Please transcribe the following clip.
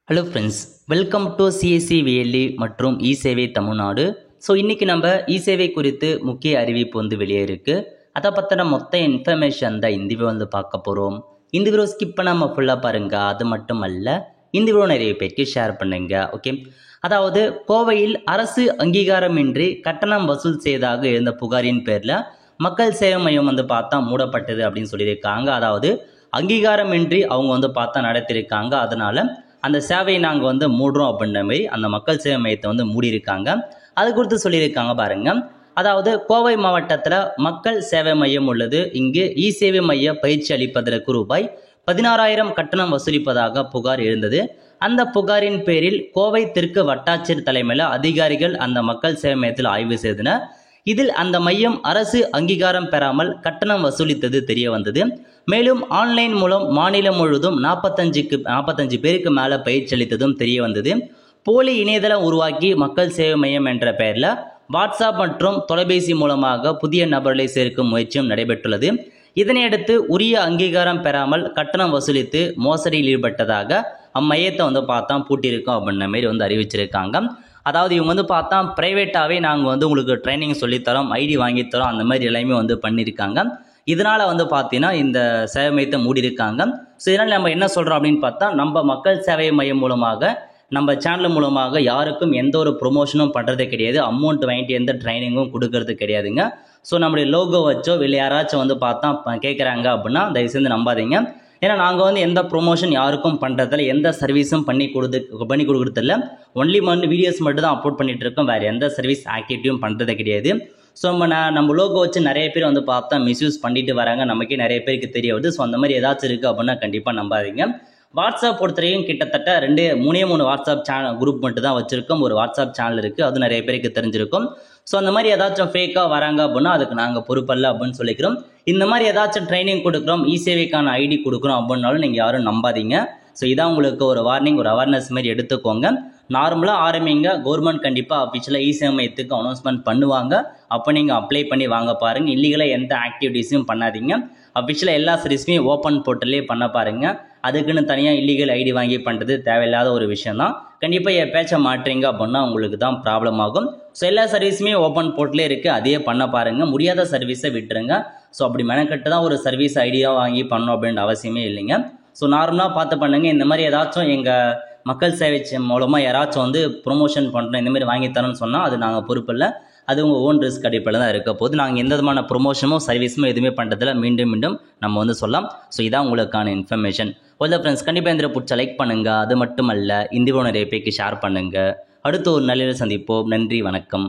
Hello friends, welcome to CSC VLE மற்றும் e சேவை Tamil Nadu. So இன்றைக்கி நம்ம இ சேவை குறித்து முக்கிய அறிவிப்பு வெளியே இருக்குது. அதை பற்றின மொத்த இன்ஃபர்மேஷன் தான் இந்த வீடியோ பார்க்க போகிறோம். இந்த வீடியோ ஸ்கிப் பண்ணாமல் ஃபுல்லாக பாருங்கள். அது மட்டும் அல்ல, இந்த வீடியோ நிறைய பேருக்கு ஷேர் பண்ணுங்க. ஓகே, அதாவது கோவையில் அரசு அங்கீகாரமின்றி கட்டணம் வசூல் செய்ததாக இருந்த புகாரின் பேரில் மக்கள் சேவை மையம் பார்த்தா மூடப்பட்டது அப்படின்னு சொல்லியிருக்காங்க. அதாவது அங்கீகாரமின்றி அவங்க பார்த்தா நடத்தியிருக்காங்க. அதனால் அந்த சேவையை நாங்கள் மூடுறோம் அப்படின்ற மாதிரி அந்த மக்கள் சேவை மையத்தை மூடியிருக்காங்க. அது குறித்து சொல்லியிருக்காங்க பாருங்க. அதாவது கோவை மாவட்டத்தில் மக்கள் சேவை மையம் உள்ளது. இங்கு இ சேவை மைய பயிற்சி அளிப்பதற்கு ரூபாய் 16,000 கட்டணம் வசூலிப்பதாக புகார் எழுந்தது. அந்த புகாரின் பேரில் கோவை தெற்கு வட்டாட்சியர் தலைமையில் அதிகாரிகள் அந்த மக்கள் சேவை மையத்தில் ஆய்வு செய்தனர். இதில் அந்த மையம் அரசு அங்கீகாரம் பெறாமல் கட்டணம் வசூலித்தது தெரிய வந்தது. மேலும் ஆன்லைன் மூலம் மாநிலம் முழுவதும் 45 பேருக்கு மேலே பயிற்சி அளித்ததும் தெரிய வந்தது. போலி இணையதளம் உருவாக்கி மக்கள் சேவை மையம் என்ற பெயரில் வாட்ஸ்அப் மற்றும் தொலைபேசி மூலமாக புதிய நபர்களை சேர்க்கும் முயற்சியும் நடைபெற்றுள்ளது. இதனையடுத்து உரிய அங்கீகாரம் பெறாமல் கட்டணம் வசூலித்து மோசடியில் ஈடுபட்டதாக அம்மையத்தை பார்த்தா பூட்டியிருக்கோம் அப்படின்ற மாதிரி அறிவிச்சிருக்காங்க. அதாவது இவங்க பார்த்தா ப்ரைவேட்டாகவே நாங்கள் உங்களுக்கு ட்ரைனிங் சொல்லித்தரோம், ஐடி வாங்கித்தரோம், அந்த மாதிரி எல்லாமே பண்ணியிருக்காங்க. இதனால் பார்த்தீங்கன்னா இந்த சேவை மையத்தை மூடியிருக்காங்க. ஸோ இதனால் நம்ம என்ன சொல்கிறோம் அப்படின்னு பார்த்தா, நம்ம மக்கள் சேவை மையம் மூலமாக நம்ம சேனல் மூலமாக யாருக்கும் எந்த ஒரு ப்ரொமோஷனும் பண்ணுறது கிடையாது. அமௌண்ட் வாங்கிட்டு எந்த ட்ரைனிங்கும் கொடுக்கறது கிடையாதுங்க. ஸோ நம்மளுடைய லோகோ வச்சோ இல்லை யாராச்சும் பார்த்தா கேட்குறாங்க அப்படின்னா தயவுசெய்து நம்பாதீங்க. ஏன்னா நாங்கள் எந்த ப்ரொமோஷன் யாருக்கும் பண்ணுறதில்ல, எந்த சர்வீஸும் பண்ணி கொடுக்குறதில்ல. ஒன்லி வீடியோஸ் மட்டும் தான் அப்லோட் பண்ணிகிட்டு இருக்கோம். வேறு எந்த சர்வீஸ் ஆக்டிவிட்டியும் பண்ணுறது கிடையாது. ஸோ நம்ம லோகோ வச்சு நிறைய பேர் பார்த்தா மிஸ்யூஸ் பண்ணிட்டு வராங்க. நமக்கே நிறைய பேருக்கு தெரிய வருது. ஸோ அந்த மாதிரி ஏதாச்சும் இருக்குது அப்படின்னா கண்டிப்பாக நம்பாதீங்க. வாட்ஸ்அப் பொறுத்தவரையும் கிட்டத்தட்ட 3 வாட்ஸ்அப் சேனல் குரூப் மட்டும் தான் வச்சுருக்கோம். ஒரு வாட்ஸ்அப் சேனல் இருக்குது, அது நிறைய பேருக்கு தெரிஞ்சிருக்கும். ஸோ அந்த மாதிரி ஏதாச்சும் ஃபேக்காக வராங்க அப்படின்னா அதுக்கு நாங்கள் பொறுப்பல்ல அப்படின்னு சொல்லிக்கிறோம். இந்த மாதிரி ஏதாச்சும் ட்ரைனிங் கொடுக்குறோம், இ சேவைக்கான ஐடி கொடுக்குறோம் அப்படின்னாலும் நீங்கள் யாரும் நம்பாதீங்க. ஸோ இதான் உங்களுக்கு ஒரு வார்னிங், ஒரு அவேர்னஸ் மாதிரி எடுத்துக்கோங்க. நார்மலாக ஆரம்பிங்க. கவர்மெண்ட் கண்டிப்பாக அஃபிஷியலாக இ சேவை மையத்துக்கு அனௌன்ஸ்மெண்ட் பண்ணுவாங்க. அப்போ நீங்கள் அப்ளை பண்ணி வாங்க பாருங்கள். இல்லீகலாக எந்த ஆக்டிவிட்டீஸும் பண்ணாதீங்க. அஃபிஷியலாக எல்லா சர்வீஸுமே ஓப்பன் போர்ட்டலே பண்ண பாருங்கள். அதுக்குன்னு தனியாக இல்லீகல் ஐடி வாங்கி பண்ணுறது தேவையில்லாத ஒரு விஷயம் தான். கண்டிப்பாக என் பேச்சை மாட்டுறீங்க அப்படின்னா உங்களுக்கு தான் ப்ராப்ளம் ஆகும். ஸோ எல்லா சர்வீஸுமே ஓப்பன் போர்ட்டலே இருக்குது, அதையே பண்ண பாருங்கள். முடியாத சர்வீஸை விட்டுருங்க. ஸோ அப்படி மெனக்கட்டு தான் ஒரு சர்வீஸ் ஐடியா வாங்கி பண்ணணும் அப்படின்ற அவசியமே இல்லைங்க. ஸோ நார்மலாக பார்த்து பண்ணுங்கள். இந்த மாதிரி ஏதாச்சும் எங்கள் மக்கள் சேவை மூலமாக யாராச்சும் ப்ரொமோஷன் பண்ணுறோம், இந்த மாதிரி வாங்கி தரோன்னு சொன்னால் அது நாங்கள் பொறுப்பு இல்லை. அது உங்கள் ஓன் ரிஸ்க் அடிப்படையில் தான் இருக்க போது. நாங்கள் எந்த விதமான ப்ரொமோஷனோ சர்வீஸுமோ எதுவுமே பண்ணுறதில்ல. மீண்டும் நம்ம சொல்லலாம். ஸோ இதான் உங்களுக்கான இன்ஃபர்மேஷன். ஓகே ஃப்ரெண்ட்ஸ், கண்டிப்பாக இந்த பிடிச்ச லைக் பண்ணுங்கள். அது மட்டும் அல்ல, இந்த வீடியோ நிறைய பேருக்கு ஷேர் பண்ணுங்கள். அடுத்து ஒரு நல்ல சந்திப்போம். நன்றி, வணக்கம்.